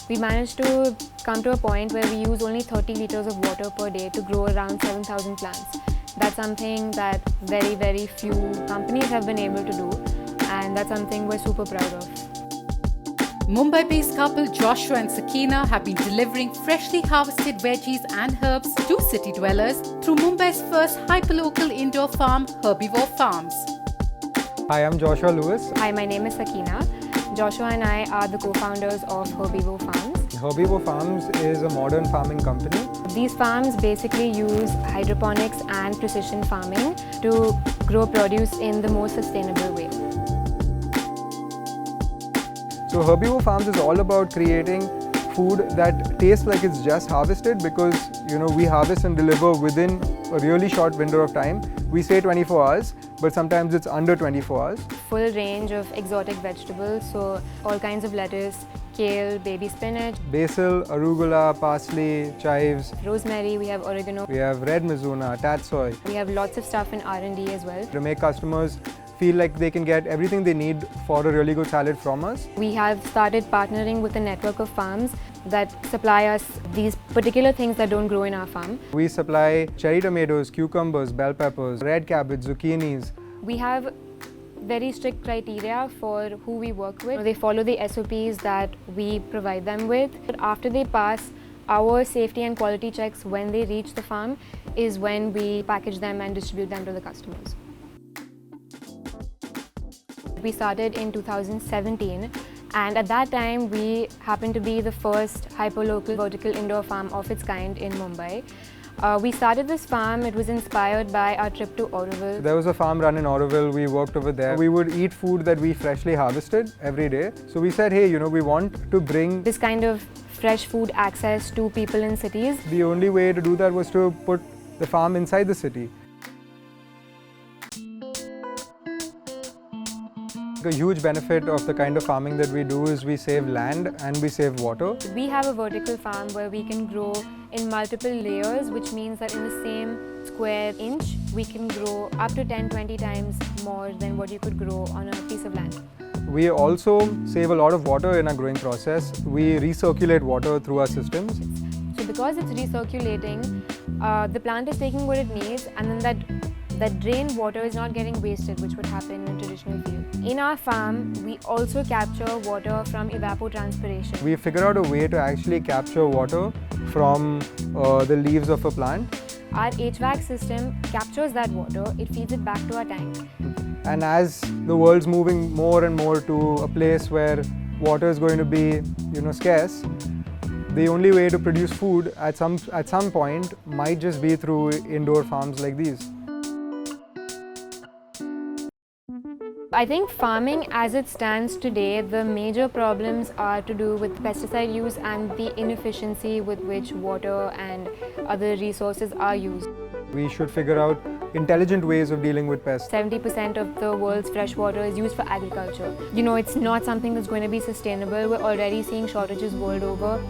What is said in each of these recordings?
We managed to come to a point where we use only 30 liters of water per day to grow around 7,000 plants. That's something that very few companies have been able to do, and that's something we're super proud of. Mumbai-based couple Joshua and Sakina have been delivering freshly harvested veggies and herbs to city dwellers through Mumbai's first hyperlocal indoor farm, Herbivore Farms. Hi, I'm Joshua Lewis. Hi, my name is Sakina. Joshua and I are the co-founders of Herbivore Farms. Herbivore Farms is a modern farming company. These farms basically use hydroponics and precision farming to grow produce in the most sustainable way. So Herbivore Farms is all about creating food that tastes like it's just harvested, because we harvest and deliver within a really short window of time. We say 24 hours, but sometimes it's under 24 hours. Full range of exotic vegetables, so all kinds of lettuce, kale, baby spinach, Basil, arugula, parsley, chives, rosemary, we have oregano, we have red mizuna, tatsoi. we have lots of stuff in R&D as well. To make customers feel like they can get everything they need for a really good salad from us. We have started partnering with a network of farms that supply us these particular things that don't grow in our farm. We supply cherry tomatoes, cucumbers, bell peppers, red cabbage, zucchinis. We have very strict criteria for who we work with. They follow the SOPs that we provide them with. But after they pass our safety and quality checks when they reach the farm is when we package them and distribute them to the customers. We started in 2017, and at that time we happened to be the first hyperlocal vertical indoor farm of its kind in Mumbai. We started this farm, it was inspired by our trip to Oroville. There was a farm run in Oroville, we worked over there. We would eat food that we freshly harvested every day. So we said, hey, we want to bring this kind of fresh food access to people in cities. The only way to do that was to put the farm inside the city. A huge benefit of the kind of farming that we do is we save land and we save water. We have a vertical farm where we can grow in multiple layers, which means that in the same square inch, we can grow up to 10-20 times more than what you could grow on a piece of land. We also save a lot of water in our growing process. We recirculate water through our systems. So because it's recirculating, the plant is taking what it needs, and then that drained water is not getting wasted, which would happen in traditional field. In our farm, we also capture water from evapotranspiration. We figured out a way to actually capture water from the leaves of a plant. Our HVAC system captures that water, it feeds it back to our tank. And as the world's moving more and more to a place where water is going to be, scarce, the only way to produce food at some point might just be through indoor farms like these. I think farming as it stands today, the major problems are to do with pesticide use and the inefficiency with which water and other resources are used. We should figure out intelligent ways of dealing with pests. 70% of the world's fresh water is used for agriculture. It's not something that's going to be sustainable. We're already seeing shortages world over.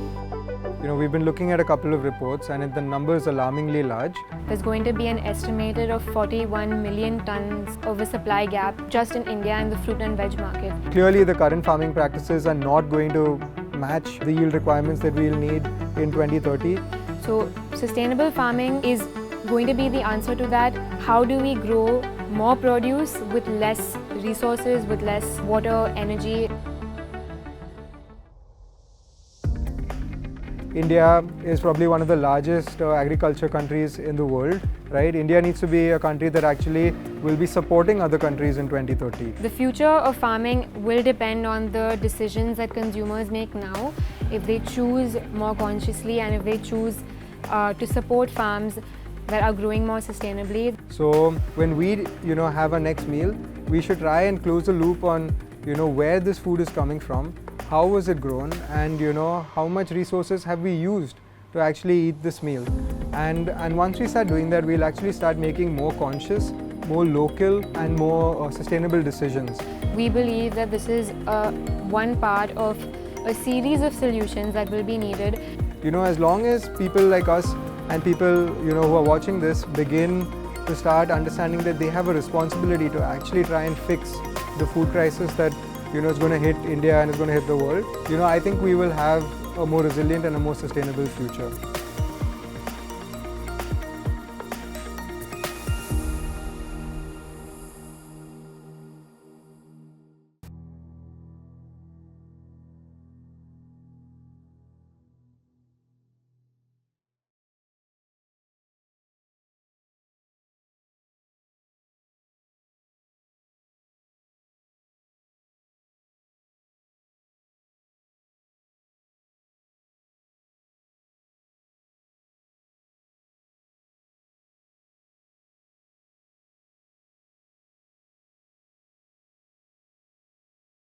We've been looking at a couple of reports, and the number is alarmingly large. There's going to be an estimated of 41 million tons of a supply gap just in India and the fruit and veg market. Clearly, the current farming practices are not going to match the yield requirements that we'll need in 2030. So, sustainable farming is going to be the answer to that. How do we grow more produce with less resources, with less water, energy? India is probably one of the largest agriculture countries in the world, right? India needs to be a country that actually will be supporting other countries in 2030. The future of farming will depend on the decisions that consumers make now. If they choose more consciously and if they choose to support farms that are growing more sustainably. So when we, have our next meal, we should try and close the loop on, where this food is coming from. How was it grown, and how much resources have we used to actually eat this meal. And once we start doing that, we'll actually start making more conscious, more local and more sustainable decisions. We believe that this is one part of a series of solutions that will be needed. As long as people like us and people who are watching this begin to start understanding that they have a responsibility to actually try and fix the food crisis that is going to hit India and is going to hit the world, I think we will have a more resilient and a more sustainable future.